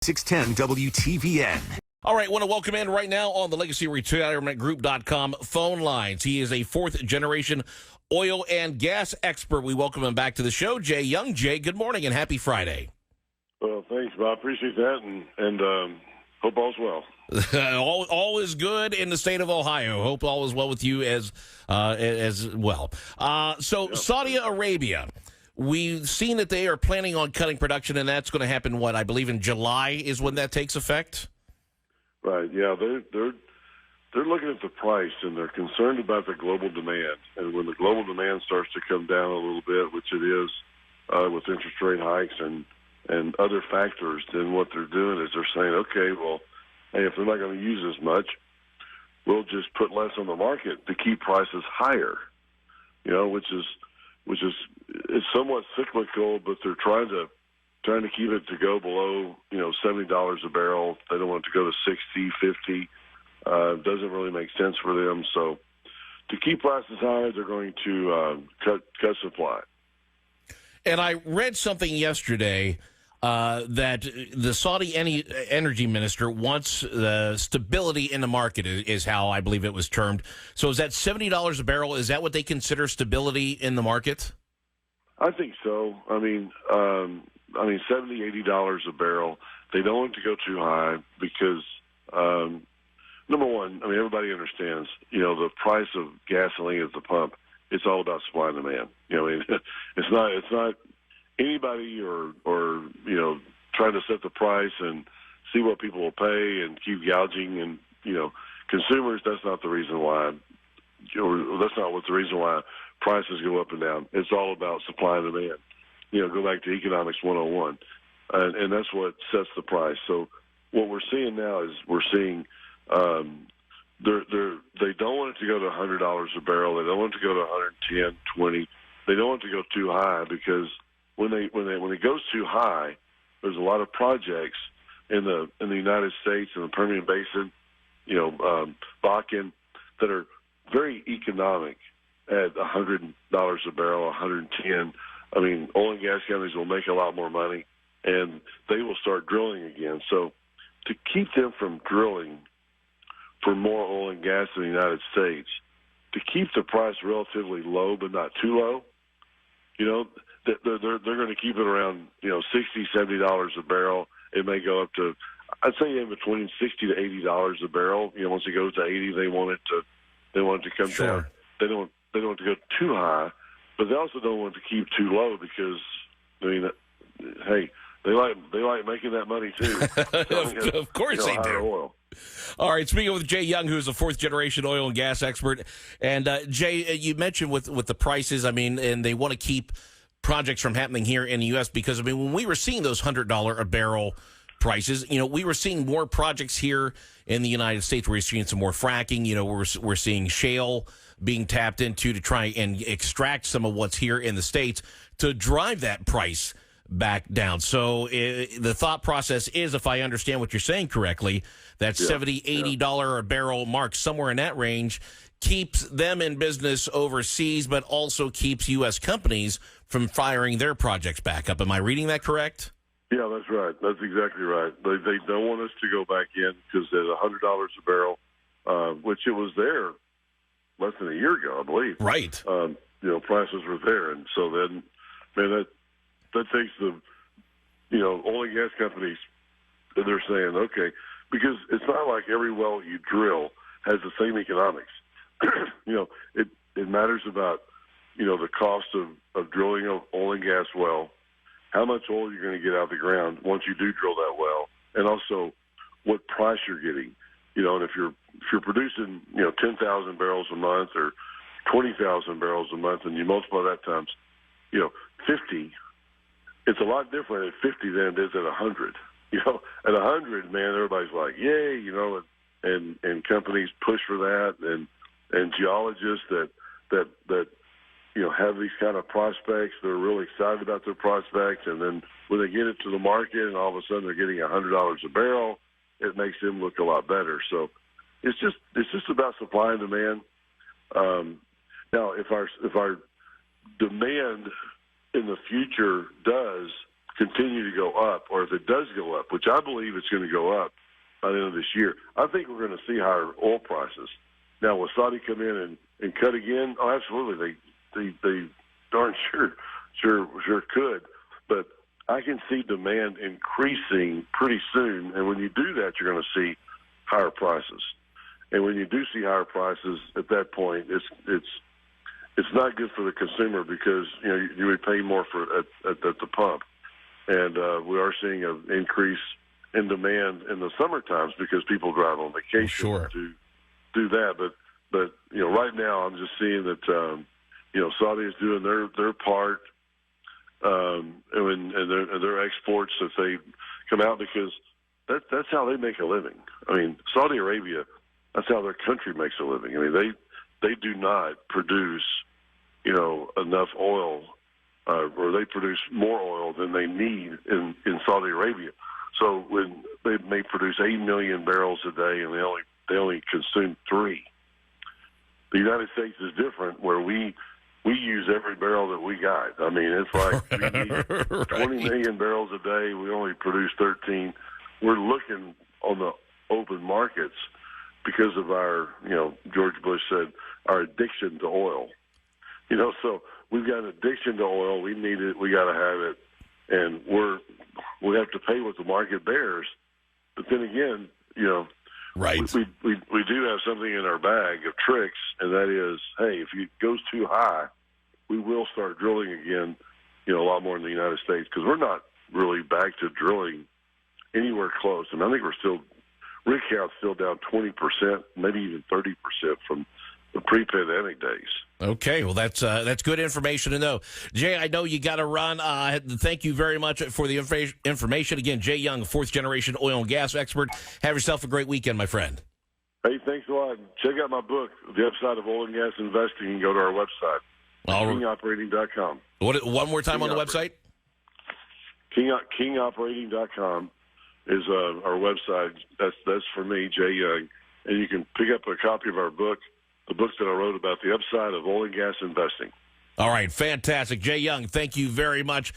610 WTVN. All right, want to welcome in right now on the LegacyRetirementGroup.com phone lines. He is a fourth-generation oil and gas expert. We welcome him back to the show, Jay Young. Jay, good morning and happy Friday. Well, thanks, Bob. Appreciate that, and hope all's well. all is good in the state of Ohio. Hope all is well with you as well. So, Saudi Arabia. We've seen that they are planning on cutting production, and that's going to happen, I believe in July is when that takes effect? Right, yeah. They're looking at the price, and they're concerned about the global demand. And when the global demand starts to come down a little bit, which it is with interest rate hikes and other factors, then what they're doing is they're saying, okay, well, hey, if they're not going to use as much, we'll just put less on the market to keep prices higher, which is it's somewhat cyclical, but they're trying to keep it to go below, $70 a barrel. They don't want it to go to 60, 50. It doesn't really make sense for them. So to keep prices high, they're going to cut supply. And I read something yesterday that the Saudi energy minister wants stability in the market is how I believe it was termed. So is that $70 a barrel? Is that what they consider stability in the market? I think so. I mean, $70, $80 a barrel. They don't want to go too high because, number one, everybody understands, the price of gasoline at the pump. It's all about supply and demand. It's not anybody or trying to set the price and see what people will pay and keep gouging and consumers. That's not the reason why. That's not what the reason why prices go up and down. It's all about supply and demand. Go back to economics 101, and that's what sets the price. So what we're seeing now is we're seeing they don't want it to go to $100 a barrel. They don't want it to go to 110, 20. They don't want it to go too high because when it goes too high, there's a lot of projects in the United States and the Permian Basin, Bakken, that are very economic at $100 a barrel, 110. Oil and gas companies will make a lot more money, and they will start drilling again. So to keep them from drilling for more oil and gas in the United States, to keep the price relatively low but not too low, they're going to keep it around, $60, $70 a barrel. It may go up to, I'd say, in between $60 to $80 a barrel. Once it goes to 80, they want it to come down. They don't want it to go too high, but they also don't want it to keep too low because, hey, they like making that money too. Of course they do. Oil. All right, speaking with Jay Young, who is a fourth-generation oil and gas expert. And, Jay, you mentioned with the prices, and they want to keep projects from happening here in the U.S. because, when we were seeing those $100 a barrel prices, we were seeing more projects here in the United States. We're seeing some more fracking. We're seeing shale being tapped into to try and extract some of what's here in the States to drive that price back down. So the thought process is, if I understand what you're saying correctly, that $70, $80 a barrel mark, somewhere in that range, keeps them in business overseas, but also keeps U.S. companies from firing their projects back up. Am I reading that correct? Yeah, that's right. That's exactly right. They don't want us to go back in because at $100 a barrel, which it was there less than a year ago, I believe. Right. Prices were there. And so then, man, that takes the, oil and gas companies, and they're saying, okay, because it's not like every well you drill has the same economics. It matters about, the cost of drilling an oil and gas well, how much oil you're going to get out of the ground once you do drill that well, and also what price you're getting. And if you're producing, 10,000 barrels a month or 20,000 barrels a month, and you multiply that times, 50, it's a lot different at 50 than it is at 100. At 100, man, everybody's like, yay, and companies push for that, and geologists that have these kind of prospects, they're really excited about their prospects, and then when they get it to the market and all of a sudden they're getting $100 a barrel, it makes them look a lot better. So it's just about supply and demand. Now, if our demand in the future does continue to go up, or if it does go up, which I believe it's going to go up by the end of this year, I think we're going to see higher oil prices. Now, will Saudi come in and cut again? Oh, absolutely. They darn sure could. But I can see demand increasing pretty soon, and when you do that, you're going to see higher prices. And when you do see higher prices at that point, it's not good for the consumer because you would pay more at the pump. And we are seeing an increase in demand in the summer times because people drive on vacation to do that. But right now I'm just seeing that Saudi is doing their part, and their exports that they come out, because that's how they make a living. I mean, Saudi Arabia, that's how their country makes a living. I mean, they do not produce enough oil, or they produce more oil than they need in Saudi Arabia. So when they may produce 8 million barrels a day and they only consume 3. The United States is different, where we use every barrel that we got. I mean, it's like we need 20 million barrels a day. We only produce 13. We're looking on the open markets because of our, George Bush said, our addiction to oil. So we've got an addiction to oil. We need it. We got to have it. And we have to pay what the market bears. But then again, right. We do have something in our bag of tricks, and that is, hey, if it goes too high, we will start drilling again, a lot more in the United States, because we're not really back to drilling anywhere close. And I think rig count's still down 20%, maybe even 30% from the pre-pandemic days. Okay, well, that's good information to know. Jay, I know you got to run. Thank you very much for the information. Again, Jay Young, fourth-generation oil and gas expert. Have yourself a great weekend, my friend. Hey, thanks a lot. Check out my book, The Upside of Oil and Gas Investing, and go to our website, kingoperating.com. One more time on the website? Kingoperating.com is our website. That's for me, Jay Young. And you can pick up a copy of our book, the books that I wrote about the upside of oil and gas investing. All right, fantastic. Jay Young, thank you very much.